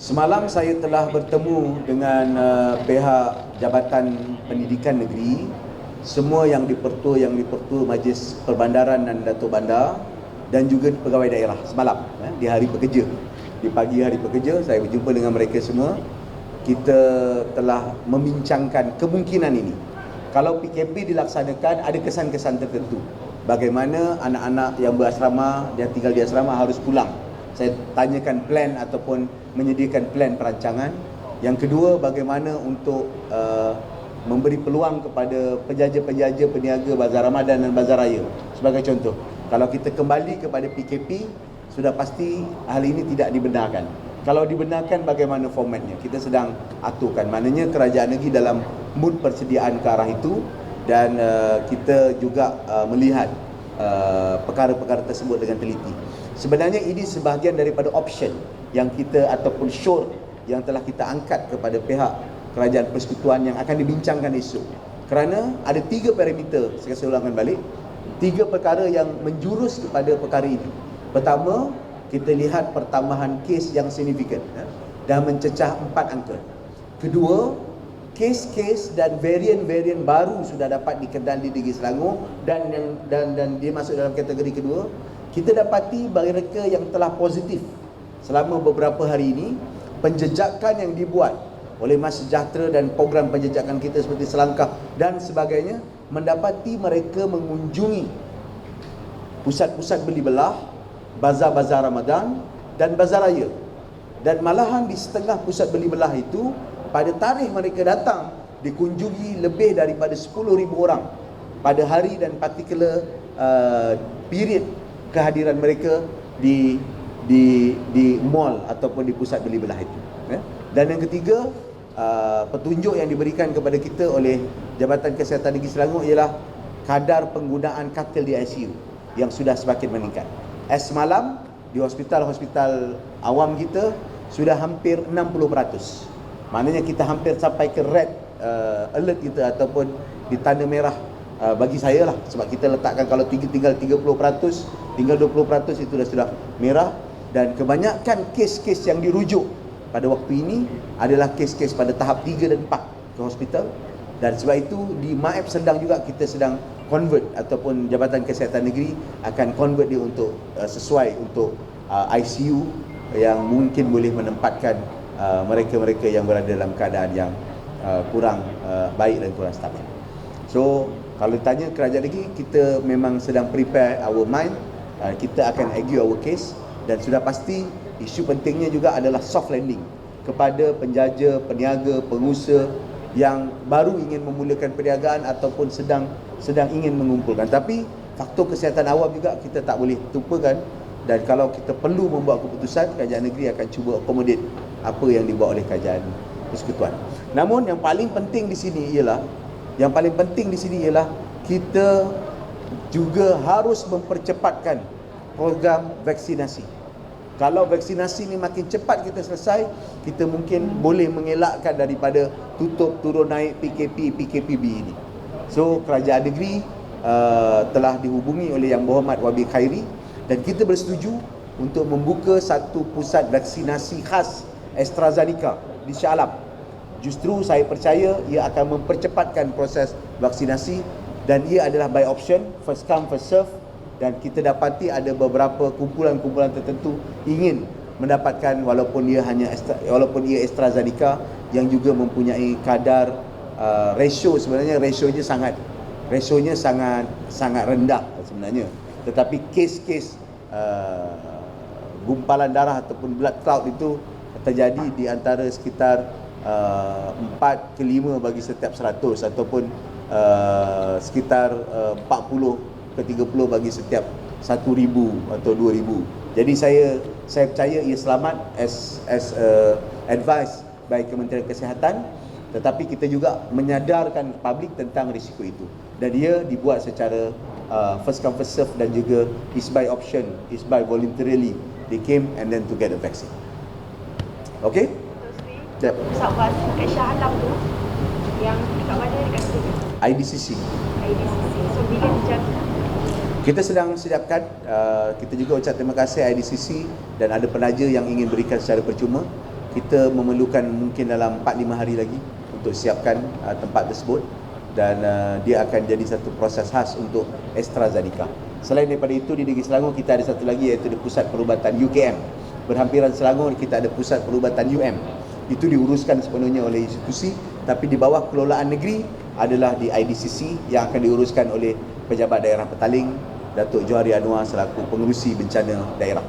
Semalam saya telah bertemu dengan pihak Jabatan Pendidikan Negeri, semua yang dipertua Majlis Perbandaran dan Datuk Bandar, dan juga pegawai daerah semalam di hari pekerja. Di pagi hari pekerja saya berjumpa dengan mereka semua. Kita telah membincangkan kemungkinan ini. Kalau PKP dilaksanakan, ada kesan-kesan tertentu. Bagaimana anak-anak yang berasrama, yang tinggal di asrama harus pulang. Saya tanyakan plan ataupun menyediakan plan perancangan. Yang kedua, bagaimana untuk memberi peluang kepada penjaja-penjaja peniaga Bazar Ramadan dan Bazar Raya. Sebagai contoh, kalau kita kembali kepada PKP, sudah pasti hal ini tidak dibenarkan. Kalau dibenarkan, bagaimana formatnya? Kita sedang aturkan. Maknanya kerajaan negeri dalam mood persediaan ke arah itu, dan kita juga melihat perkara-perkara tersebut dengan teliti. Sebenarnya ini sebahagian daripada option yang kita ataupun sure yang telah kita angkat kepada pihak Kerajaan Persekutuan yang akan dibincangkan esok. Kerana ada 3 parameter, saya ulangkan balik, 3 perkara yang menjurus kepada perkara ini. Pertama, kita lihat pertambahan kes yang signifikan dan mencecah 4 angka. Kedua, kes-kes dan varian-varian baru sudah dapat dikenali di Negeri Selangor dan dia masuk dalam kategori kedua. Kita dapati mereka yang telah positif selama beberapa hari ini, penjejakan yang dibuat oleh Mas Sejahtera dan program penjejakan kita seperti Selangkah dan sebagainya, mendapati mereka mengunjungi pusat-pusat beli belah, bazar-bazar Ramadan dan bazar raya. Dan malahan di setengah pusat beli belah itu, pada tarikh mereka datang, dikunjungi lebih daripada 10,000 orang pada hari dan particular period kehadiran mereka di mall ataupun di pusat beli belah itu. Dan yang ketiga, petunjuk yang diberikan kepada kita oleh Jabatan Kesihatan Negeri Selangor ialah kadar penggunaan katil di ICU yang sudah semakin meningkat. Semalam di hospital-hospital awam kita sudah hampir 60%. Maknanya kita hampir sampai ke red alert kita ataupun di tanda merah bagi saya lah, sebab kita letakkan kalau tinggal 30%, tinggal 20% itu sudah merah. Dan kebanyakan kes-kes yang dirujuk pada waktu ini adalah kes-kes pada tahap 3 dan 4 ke hospital. Dan sebab itu di Maep Sendang juga kita sedang convert, ataupun Jabatan Kesihatan Negeri akan convert dia untuk sesuai untuk ICU yang mungkin boleh menempatkan mereka-mereka yang berada dalam keadaan yang kurang baik dan kurang stabil. So, kalau ditanya kerajaan negeri, kita memang sedang prepare our mind. Kita akan argue our case, dan sudah pasti isu pentingnya juga adalah soft landing kepada penjaja, peniaga, pengusaha yang baru ingin memulakan perniagaan ataupun sedang ingin mengumpulkan. Tapi faktor kesihatan awam juga kita tak boleh tupakan, dan kalau kita perlu membuat keputusan, kerajaan negeri akan cuba accommodate apa yang dibuat oleh kerajaan persekutuan. Namun yang paling penting di sini ialah kita juga harus mempercepatkan program vaksinasi. Kalau vaksinasi ni makin cepat kita selesai, kita mungkin boleh mengelakkan daripada tutup turun naik PKPB ini. So kerajaan negeri telah dihubungi oleh Yang Berhormat Wabi Khairi, dan kita bersetuju untuk membuka satu pusat vaksinasi khas AstraZeneca di Shah Alam. Justru saya percaya ia akan mempercepatkan proses vaksinasi, dan ia adalah by option, first come first serve. Dan kita dapati ada beberapa kumpulan-kumpulan tertentu ingin mendapatkan, walaupun ia AstraZeneca yang juga mempunyai kadar ratio, sebenarnya rasionya sangat rendah sebenarnya. Tetapi kes-kes gumpalan darah ataupun blood clot itu terjadi di antara sekitar 4 ke 5 bagi setiap 100, ataupun sekitar 40 ke 30 bagi setiap 1,000 atau 2,000. Jadi saya percaya ia selamat as advice by Kementerian Kesihatan, tetapi kita juga menyadarkan publik tentang risiko itu, dan dia dibuat secara first come first serve, dan juga is by option, is by voluntarily they came and then to get the vaccine. Okay? Yep. Pusat vaksin kat Shah Alam tu yang dekat mana, dekat situ? IDCC. So bila dijangka? Kita sedang siapkan, kita juga ucap terima kasih IDCC, dan ada penaja yang ingin berikan secara percuma. kita memerlukan mungkin dalam 4-5 hari lagi untuk siapkan tempat tersebut, dan dia akan jadi satu proses khas untuk AstraZeneca. Selain daripada itu, di Negeri Selangor kita ada satu lagi, iaitu di Pusat Perubatan UKM. Berhampiran Selangor kita ada Pusat Perubatan UM. Itu diuruskan sepenuhnya oleh institusi, tapi di bawah kelolaan negeri adalah di IDCC yang akan diuruskan oleh Pejabat Daerah Petaling, Datuk Johari Anwar selaku Pengerusi Bencana Daerah.